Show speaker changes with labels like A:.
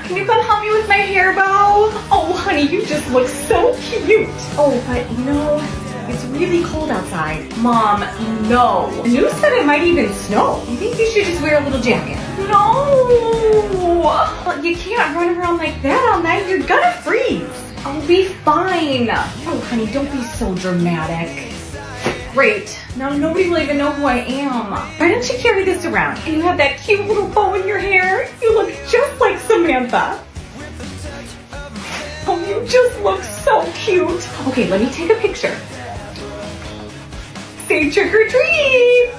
A: Can you come help me with my hair bow? Oh, honey, you just look so cute. Oh, but you know, it's really cold outside. Mom, no. The news said it might even snow. You think you should just wear a little jacket? No. Well, you can't run around like that all night. You're gonna freeze. I'll be fine. Oh, honey, don't be so dramatic. Great. Now nobody will even know who I am. Why don't you carry this around? And you have that cute little bow in your hair. You look just like Samantha. Oh, you just look so cute. Okay, let me take a picture. Say trick or treat.